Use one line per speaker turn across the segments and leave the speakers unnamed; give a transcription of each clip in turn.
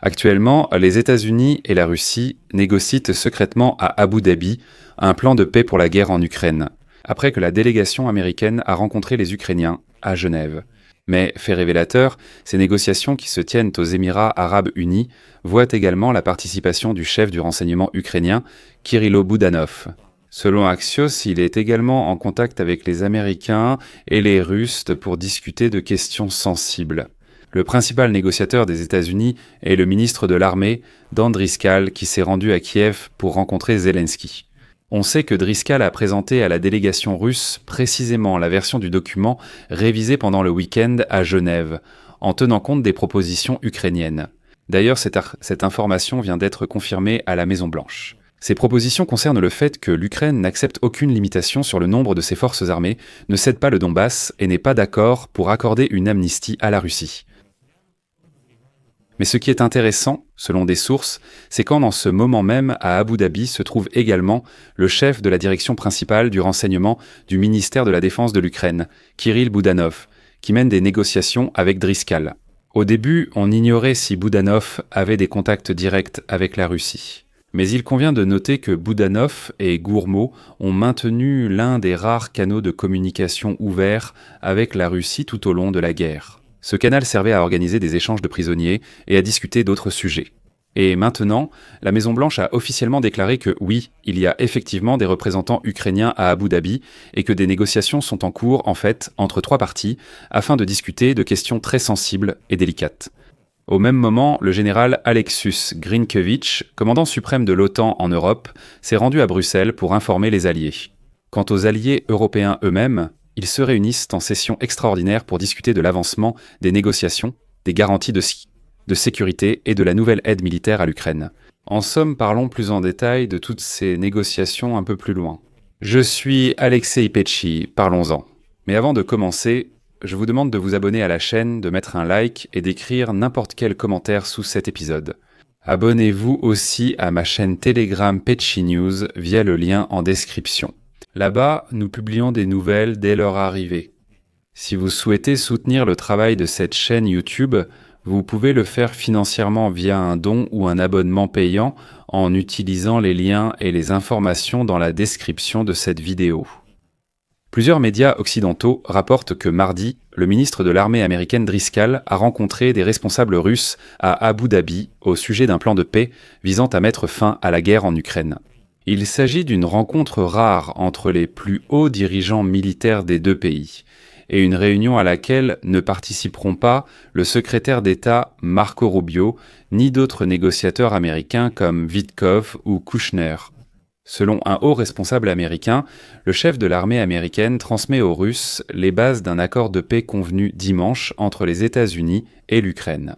Actuellement, les États-Unis et la Russie négocient secrètement à Abu Dhabi un plan de paix pour la guerre en Ukraine, après que la délégation américaine a rencontré les Ukrainiens à Genève. Mais, fait révélateur, ces négociations qui se tiennent aux Émirats arabes unis voient également la participation du chef du renseignement ukrainien, Kirilo Boudanov. Selon Axios, il est également en contact avec les Américains et les Russes pour discuter de questions sensibles. Le principal négociateur des États-Unis est le ministre de l'Armée, Dan Driscoll, qui s'est rendu à Kiev pour rencontrer Zelensky. On sait que Driscoll a présenté à la délégation russe précisément la version du document révisée pendant le week-end à Genève, en tenant compte des propositions ukrainiennes. D'ailleurs, cette information vient d'être confirmée à la Maison-Blanche. Ces propositions concernent le fait que l'Ukraine n'accepte aucune limitation sur le nombre de ses forces armées, ne cède pas le Donbass et n'est pas d'accord pour accorder une amnistie à la Russie. Mais ce qui est intéressant, selon des sources, c'est qu'en ce moment même, à Abu Dhabi se trouve également le chef de la direction principale du renseignement du ministère de la Défense de l'Ukraine, Kirill Boudanov, qui mène des négociations avec Driscoll. Au début, on ignorait si Boudanov avait des contacts directs avec la Russie. Mais il convient de noter que Boudanov et Gourmaud ont maintenu l'un des rares canaux de communication ouverts avec la Russie tout au long de la guerre. Ce canal servait à organiser des échanges de prisonniers et à discuter d'autres sujets. Et maintenant, la Maison-Blanche a officiellement déclaré que oui, il y a effectivement des représentants ukrainiens à Abu Dhabi et que des négociations sont en cours, en fait, entre trois parties, afin de discuter de questions très sensibles et délicates. Au même moment, le général Aleksius Grinkevich, commandant suprême de l'OTAN en Europe, s'est rendu à Bruxelles pour informer les alliés. Quant aux alliés européens eux-mêmes, ils se réunissent en session extraordinaire pour discuter de l'avancement des négociations, des garanties de sécurité et de la nouvelle aide militaire à l'Ukraine. En somme, parlons plus en détail de toutes ces négociations un peu plus loin. Je suis Alexei Petchi, parlons-en. Mais avant de commencer, je vous demande de vous abonner à la chaîne, de mettre un like et d'écrire n'importe quel commentaire sous cet épisode. Abonnez-vous aussi à ma chaîne Telegram Petchi News via le lien en description. Là-bas, nous publions des nouvelles dès leur arrivée. Si vous souhaitez soutenir le travail de cette chaîne YouTube, vous pouvez le faire financièrement via un don ou un abonnement payant en utilisant les liens et les informations dans la description de cette vidéo. Plusieurs médias occidentaux rapportent que mardi, le ministre de l'armée américaine Driscoll a rencontré des responsables russes à Abu Dhabi au sujet d'un plan de paix visant à mettre fin à la guerre en Ukraine. Il s'agit d'une rencontre rare entre les plus hauts dirigeants militaires des deux pays, et une réunion à laquelle ne participeront pas le secrétaire d'État Marco Rubio, ni d'autres négociateurs américains comme Witkoff ou Kushner. Selon un haut responsable américain, le chef de l'armée américaine transmet aux Russes les bases d'un accord de paix convenu dimanche entre les États-Unis et l'Ukraine.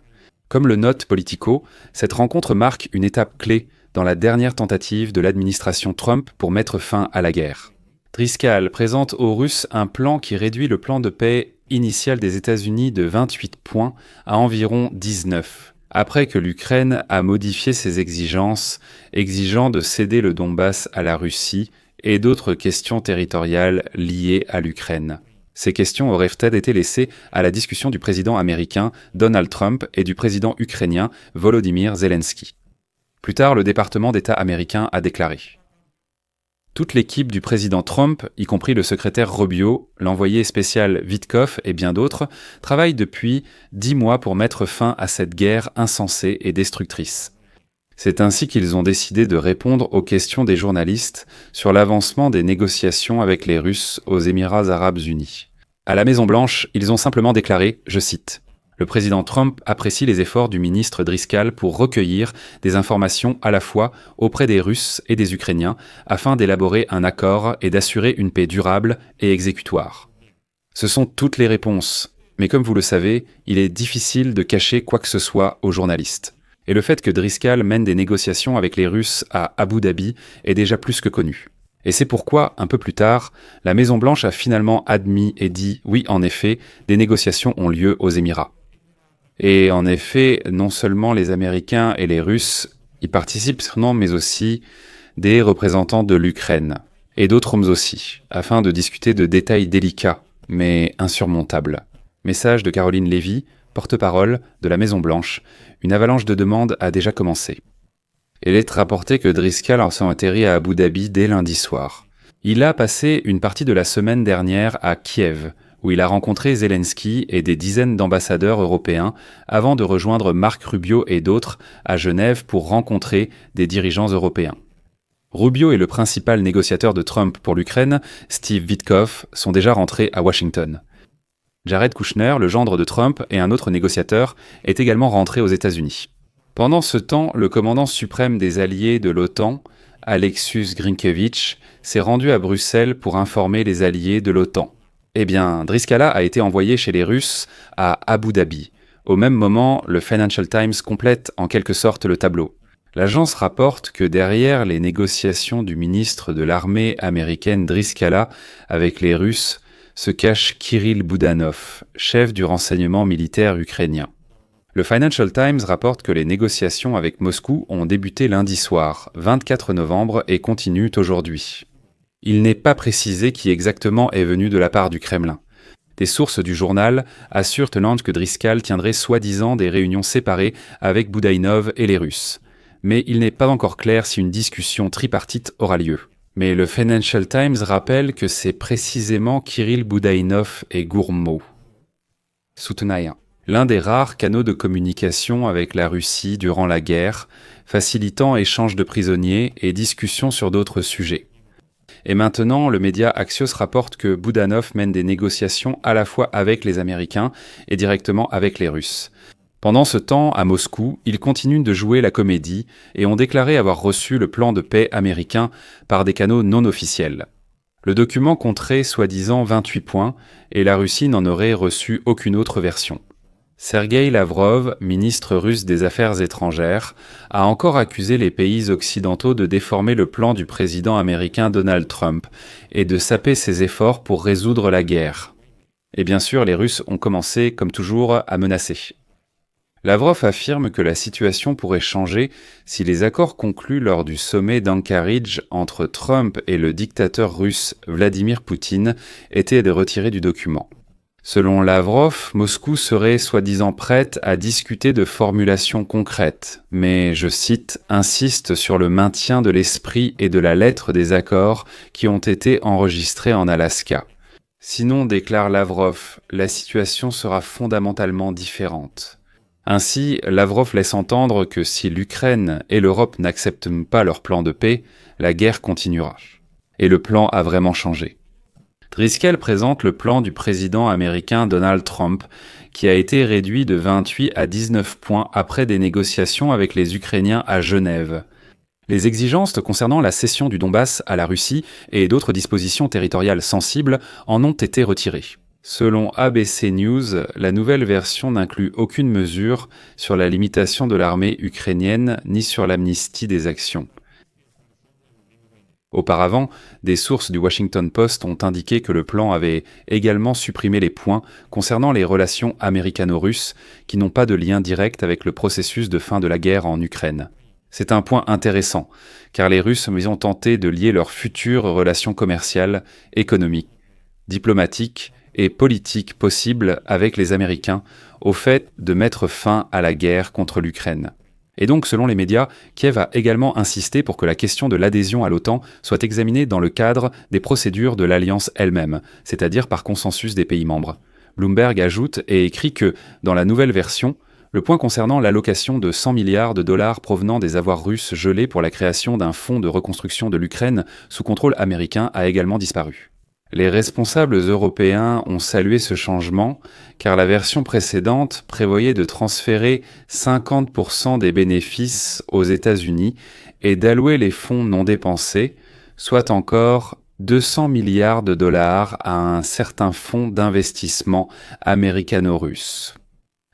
Comme le note Politico, cette rencontre marque une étape clé dans la dernière tentative de l'administration Trump pour mettre fin à la guerre. Driscoll présente aux Russes un plan qui réduit le plan de paix initial des États-Unis de 28 points à environ 19, après que l'Ukraine a modifié ses exigences, exigeant de céder le Donbass à la Russie et d'autres questions territoriales liées à l'Ukraine. Ces questions auraient-elles été laissées à la discussion du président américain Donald Trump et du président ukrainien Volodymyr Zelensky. Plus tard, le département d'État américain a déclaré « Toute l'équipe du président Trump, y compris le secrétaire Rubio, l'envoyé spécial Witkoff et bien d'autres, travaillent depuis 10 mois pour mettre fin à cette guerre insensée et destructrice. C'est ainsi qu'ils ont décidé de répondre aux questions des journalistes sur l'avancement des négociations avec les Russes aux Émirats arabes unis. À la Maison-Blanche, ils ont simplement déclaré, je cite, « Le président Trump apprécie les efforts du ministre Driscoll pour recueillir des informations à la fois auprès des Russes et des Ukrainiens afin d'élaborer un accord et d'assurer une paix durable et exécutoire. Ce sont toutes les réponses, mais comme vous le savez, il est difficile de cacher quoi que ce soit aux journalistes. Et le fait que Driscoll mène des négociations avec les Russes à Abu Dhabi est déjà plus que connu. Et c'est pourquoi, un peu plus tard, la Maison-Blanche a finalement admis et dit « oui, en effet, des négociations ont lieu aux Émirats ». Et en effet, non seulement les Américains et les Russes y participent, mais aussi des représentants de l'Ukraine, et d'autres hommes aussi, afin de discuter de détails délicats, mais insurmontables. Message de Caroline Lévy, Porte-parole de la Maison-Blanche, une avalanche de demandes a déjà commencé. Il est rapporté que Driscoll s'est atterri à Abu Dhabi dès lundi soir. Il a passé une partie de la semaine dernière à Kiev, où il a rencontré Zelensky et des dizaines d'ambassadeurs européens avant de rejoindre Marc Rubio et d'autres à Genève pour rencontrer des dirigeants européens. Rubio et le principal négociateur de Trump pour l'Ukraine, Steve Witkoff, sont déjà rentrés à Washington. Jared Kushner, le gendre de Trump et un autre négociateur, est également rentré aux États-Unis. Pendant ce temps, le commandant suprême des alliés de l'OTAN, Aleksius Grinkevich, s'est rendu à Bruxelles pour informer les alliés de l'OTAN. Eh bien, Driscoll a été envoyé chez les Russes à Abu Dhabi. Au même moment, le Financial Times complète en quelque sorte le tableau. L'agence rapporte que derrière les négociations du ministre de l'armée américaine Driscoll avec les Russes se cache Kirill Budanov, chef du renseignement militaire ukrainien. Le Financial Times rapporte que les négociations avec Moscou ont débuté lundi soir, 24 novembre, et continuent aujourd'hui. Il n'est pas précisé qui exactement est venu de la part du Kremlin. Des sources du journal assurent tenante que Driscoll tiendrait soi-disant des réunions séparées avec Budanov et les Russes. Mais il n'est pas encore clair si une discussion tripartite aura lieu. Mais le Financial Times rappelle que c'est précisément Kirill Budanov et Gourmand. Soutenaïen. L'un des rares canaux de communication avec la Russie durant la guerre, facilitant échange de prisonniers et discussions sur d'autres sujets. Et maintenant, le média Axios rapporte que Budanov mène des négociations à la fois avec les Américains et directement avec les Russes. Pendant ce temps, à Moscou, ils continuent de jouer la comédie et ont déclaré avoir reçu le plan de paix américain par des canaux non officiels. Le document compterait soi-disant 28 points et la Russie n'en aurait reçu aucune autre version. Sergueï Lavrov, ministre russe des Affaires étrangères, a encore accusé les pays occidentaux de déformer le plan du président américain Donald Trump et de saper ses efforts pour résoudre la guerre. Et bien sûr, les Russes ont commencé, comme toujours, à menacer. Lavrov affirme que la situation pourrait changer si les accords conclus lors du sommet d'Anchorage entre Trump et le dictateur russe Vladimir Poutine étaient de retirer du document. Selon Lavrov, Moscou serait soi-disant prête à discuter de formulations concrètes, mais, je cite, insiste sur le maintien de l'esprit et de la lettre des accords qui ont été enregistrés en Alaska. Sinon, déclare Lavrov, la situation sera fondamentalement différente. Ainsi, Lavrov laisse entendre que si l'Ukraine et l'Europe n'acceptent pas leur plan de paix, la guerre continuera. Et le plan a vraiment changé. Driscoll présente le plan du président américain Donald Trump, qui a été réduit de 28 à 19 points après des négociations avec les Ukrainiens à Genève. Les exigences concernant la cession du Donbass à la Russie et d'autres dispositions territoriales sensibles en ont été retirées. Selon ABC News, la nouvelle version n'inclut aucune mesure sur la limitation de l'armée ukrainienne ni sur l'amnistie des actions. Auparavant, des sources du Washington Post ont indiqué que le plan avait également supprimé les points concernant les relations américano-russes qui n'ont pas de lien direct avec le processus de fin de la guerre en Ukraine. C'est un point intéressant, car les Russes ont tenté de lier leurs futures relations commerciales, économiques, diplomatiques et politiques possibles avec les Américains au fait de mettre fin à la guerre contre l'Ukraine. Et donc, selon les médias, Kiev a également insisté pour que la question de l'adhésion à l'OTAN soit examinée dans le cadre des procédures de l'Alliance elle-même, c'est-à-dire par consensus des pays membres. Bloomberg ajoute et écrit que, dans la nouvelle version, le point concernant l'allocation de 100 milliards de dollars provenant des avoirs russes gelés pour la création d'un fonds de reconstruction de l'Ukraine sous contrôle américain a également disparu. Les responsables européens ont salué ce changement car la version précédente prévoyait de transférer 50% des bénéfices aux États-Unis et d'allouer les fonds non dépensés, soit encore 200 milliards de dollars à un certain fonds d'investissement américano-russe.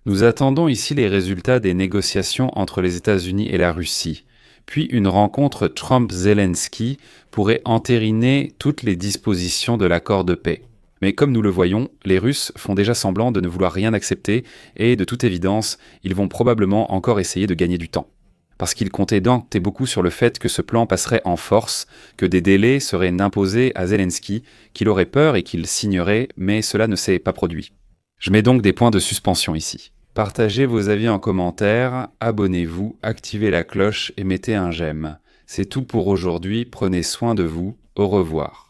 Nous attendons ici les résultats des négociations entre les États-Unis et la Russie. Puis une rencontre Trump-Zelensky pourrait entériner toutes les dispositions de l'accord de paix. Mais comme nous le voyons, les Russes font déjà semblant de ne vouloir rien accepter et, de toute évidence, ils vont probablement encore essayer de gagner du temps. Parce qu'ils comptaient beaucoup sur le fait que ce plan passerait en force, que des délais seraient imposés à Zelensky, qu'il aurait peur et qu'il signerait, mais cela ne s'est pas produit. Je mets donc des points de suspension ici. Partagez vos avis en commentaire, abonnez-vous, activez la cloche et mettez un j'aime. C'est tout pour aujourd'hui, prenez soin de vous, au revoir.